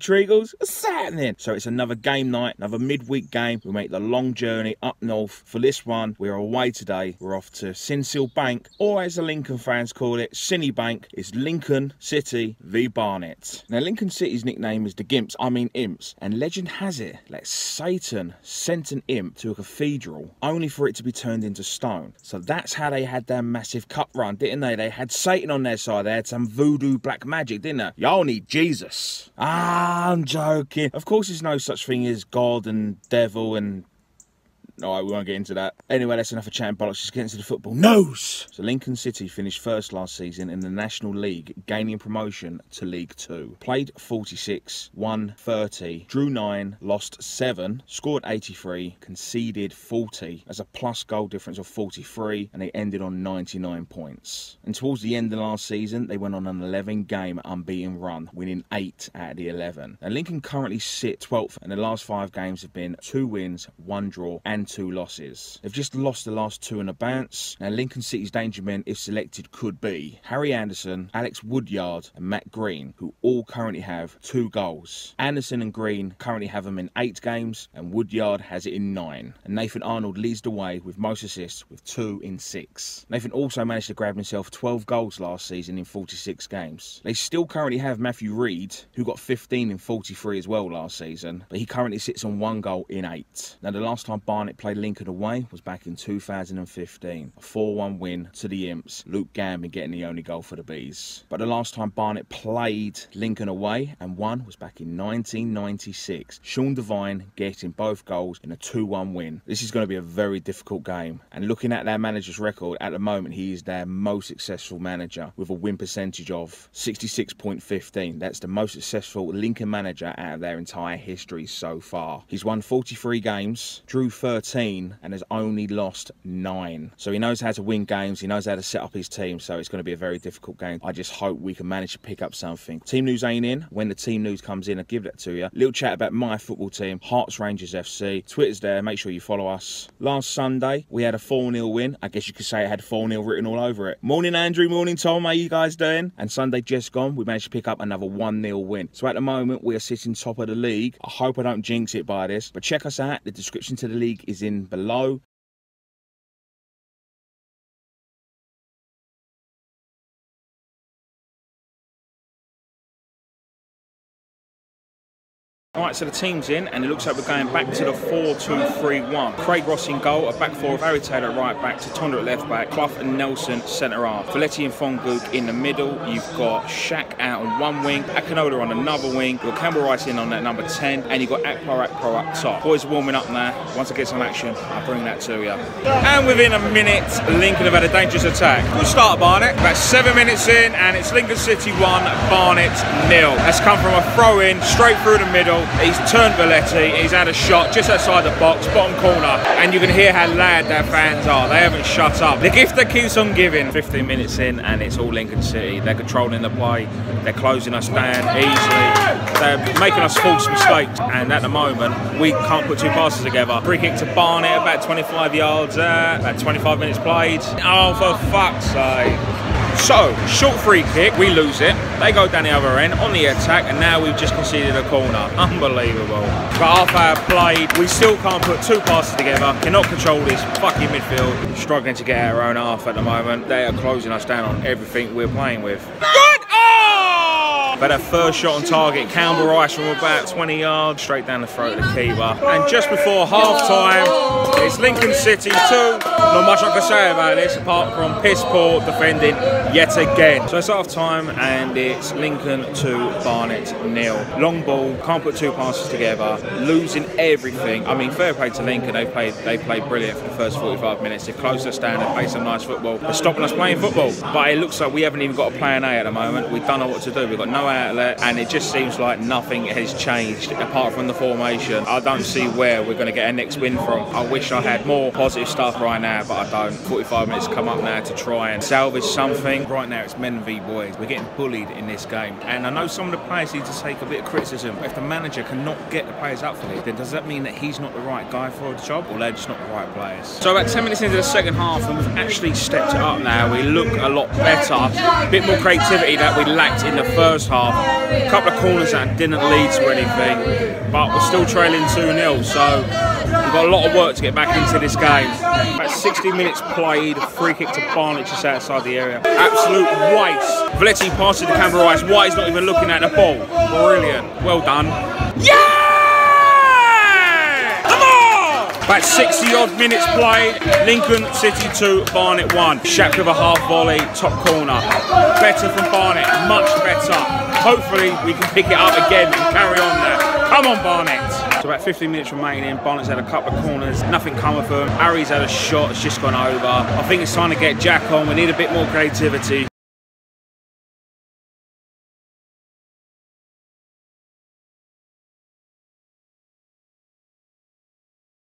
Treagles? What's happening? So it's another game night, another midweek game. We make the long journey up north. For this one, we're away today. We're off to Sincil Bank, or as the Lincoln fans call it, Cinny Bank. It's Lincoln City v Barnet. Now, Lincoln City's nickname is the Gimps, I mean Imps, and legend has it that Satan sent an imp to a cathedral only for it to be turned into stone. So that's how they had their massive cup run, didn't they? They had Satan on their side. They had some voodoo black magic, didn't they? Y'all need Jesus. Ah, I'm joking. Of course, there's no such thing as God and devil and... Alright, we won't get into that. Anyway, that's enough of chatting bollocks. Just get into the football news. So Lincoln City finished first last season in the National League, gaining promotion to League 2. Played 46, won 30, drew 9, lost 7, scored 83, conceded 40. As a plus goal difference of 43, and they ended on 99 points. And towards the end of last season, they went on an 11-game unbeaten run, winning 8 out of the 11. Now, Lincoln currently sit 12th, and the last 5 games have been 2 wins, 1 draw, and 2 losses. They've just lost the last 2 in a bounce. Now, Lincoln City's danger men, if selected, could be Harry Anderson, Alex Woodyard, and Matt Green, who all currently have 2 goals. Anderson and Green currently have them in 8 games, and Woodyard has it in 9. And Nathan Arnold leads the way with most assists with 2 in 6. Nathan also managed to grab himself 12 goals last season in 46 games. They still currently have Matthew Reed, who got 15 in 43 as well last season, but he currently sits on 1 goal in 8. Now, the last time Barnet played Lincoln away was back in 2015. A 4-1 win to the Imps, Luke Gambin getting the only goal for the Bees. But the last time Barnet played Lincoln away and won was back in 1996. Sean Devine getting both goals in a 2-1 win. This is going to be a very difficult game. And looking at their manager's record, at the moment he is their most successful manager with a win percentage of 66.15. That's the most successful Lincoln manager out of their entire history so far. He's won 43 games, drew 13, and has only lost 9. So he knows how to win games, he knows how to set up his team, so it's going to be a very difficult game. I just hope we can manage to pick up something. Team news ain't in. When the team news comes in, I'll give that to you. Little chat about my football team, Hearts Rangers FC. Twitter's there, make sure you follow us. Last Sunday, we had a 4-0 win. I guess you could say it had 4-0 written all over it. Morning Andrew, morning Tom, how you guys doing? And Sunday just gone, we managed to pick up another 1-0 win. So at the moment, we are sitting top of the league. I hope I don't jinx it by this, but check us out. The description to the league is in below. Alright, so the team's in, and it looks like we're going back to the 4-2-3-1. Craig Ross in goal, a back 4 of Harry Taylor at right back, Tatonda at left back, Clough and Nelson centre half. Folletti and Fongook in the middle. You've got Shaq out on one wing, Akinola on another wing, you've got Campbell-Ryce in on that number 10, and you've got Akpro up top. Boys are warming up now. Once I get some action, I'll bring that to you. And within a minute, Lincoln have had a dangerous attack. We'll start Barnet. About 7 minutes in, and it's Lincoln City 1, Barnet 0. That's come from a throw-in, straight through the middle. He's turned Folletti, he's had a shot just outside the box, bottom corner, and you can hear how loud their fans are. They haven't shut up. The gift that keeps on giving. 15 minutes in, and it's all Lincoln City. They're controlling the play, they're closing us down easily, they're making us false mistakes, and at the moment, we can't put 2 passes together. Free kick to Barnet, about 25 yards there, about 25 minutes played. Oh, for fuck's sake. So, short free kick, we lose it. They go down the other end on the attack, and now we've just conceded a corner. Unbelievable. But half hour played, we still can't put 2 passes together. Cannot control this fucking midfield. Struggling to get our own half at the moment. They are closing us down on everything we're playing with. But our first shot on target, Campbell-Ryce from about 20 yards, straight down the throat of the keeper. And just before half-time, it's Lincoln City 2. Not much I can say about this, apart from piss-poor defending yet again. So it's half-time, and it's Lincoln 2, Barnet 0. Long ball, can't put 2 passes together, losing everything. I mean, fair play to Lincoln, they played brilliant for the first 45 minutes. They closed us down, they played some nice football. They're stopping us playing football. But it looks like we haven't even got a plan A at the moment. We don't know what to do. We've got no outlet, and it just seems like nothing has changed apart from the formation. I don't see where we're going to get our next win from. I wish I had more positive stuff right now, but I don't. 45 minutes come up now to try and salvage something. Right now it's men v boys. We're getting bullied in this game, and I know some of the players need to take a bit of criticism. If the manager cannot get the players up for this, then does that mean that he's not the right guy for the job, or they're just not the right players? So about 10 minutes into the second half, and we've actually stepped it up now. We look a lot better, a bit more creativity that we lacked in the first half. half. A couple of corners that didn't lead to anything, but we're still trailing 2-0, so we've got a lot of work to get back into this game. About 60 minutes played, free kick to Barnet just outside the area. Absolute waste. Vletti passes to Campbell-Ryce. White's not even looking at the ball. Brilliant. Well done. Yeah! About 60 odd minutes played, Lincoln City 2, Barnet 1. Shaq with a half volley, top corner. Better from Barnet, much better. Hopefully we can pick it up again and carry on there. Come on, Barnet. So about 15 minutes remaining, Barnet's had a couple of corners, nothing come of them. Harry's had a shot, it's just gone over. I think it's time to get Jack on, we need a bit more creativity.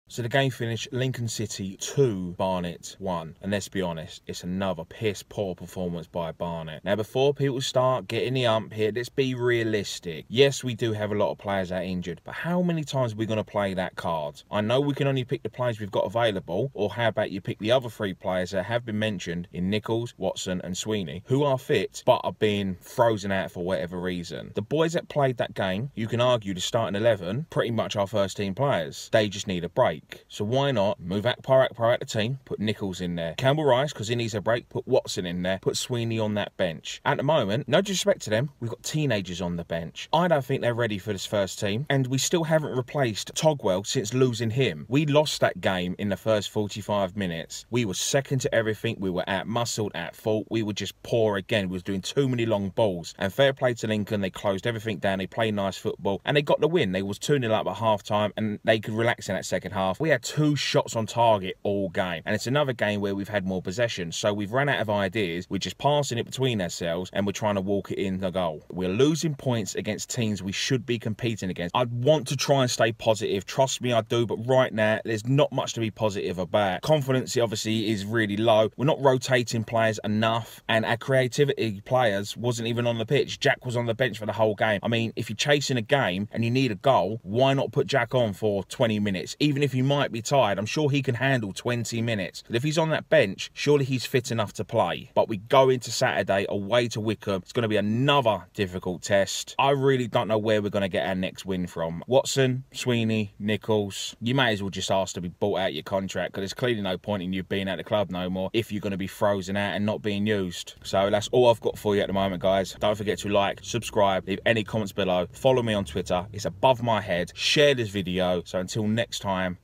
So the game finished Lincoln City 2, Barnet 1. And let's be honest, it's another piss poor performance by Barnet. Now before people start getting the ump here, let's be realistic. Yes, we do have a lot of players that are injured, but how many times are we going to play that card? I know we can only pick the players we've got available, or how about you pick the other 3 players that have been mentioned in Nichols, Watson and Sweeney, who are fit but are being frozen out for whatever reason. The boys that played that game, you can argue the starting 11, pretty much our first team players. They just need a break. So why not move Akpar out the team, put Nichols in there. Campbell-Ryce, because he needs a break, put Watson in there, put Sweeney on that bench. At the moment, no disrespect to them, we've got teenagers on the bench. I don't think they're ready for this first team, and we still haven't replaced Togwell since losing him. We lost that game in the first 45 minutes. We were second to everything, we were out-muscled, at fault, we were just poor again, we was doing too many long balls. And fair play to Lincoln, they closed everything down, they played nice football, and they got the win. They was 2-0 up at half-time, and they could relax in that second half. We had 2 shots on target all game, and it's another game where we've had more possession, so we've run out of ideas. We're just passing it between ourselves and we're trying to walk it in the goal. We're losing points against teams we should be competing against. I want to try and stay positive, trust me I do, but right now there's not much to be positive about. Confidence obviously is really low. We're not rotating players enough, and our creativity players wasn't even on the pitch. Jack was on the bench for the whole game. I mean, if you're chasing a game and you need a goal, why not put Jack on for 20 minutes? Even if you might be tired, I'm sure he can handle 20 minutes. But if he's on that bench, surely he's fit enough to play. But we go into Saturday away to Wickham. It's going to be another difficult test. I really don't know where we're going to get our next win from. Watson, Sweeney, Nichols, you may as well just ask to be bought out your contract, because there's clearly no point in you being at the club no more if you're going to be frozen out and not being used. So that's all I've got for you at the moment, guys. Don't forget to like, subscribe, leave any comments below, follow me on Twitter. It's above my head. Share this video. So until next time,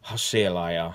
I'll see you later.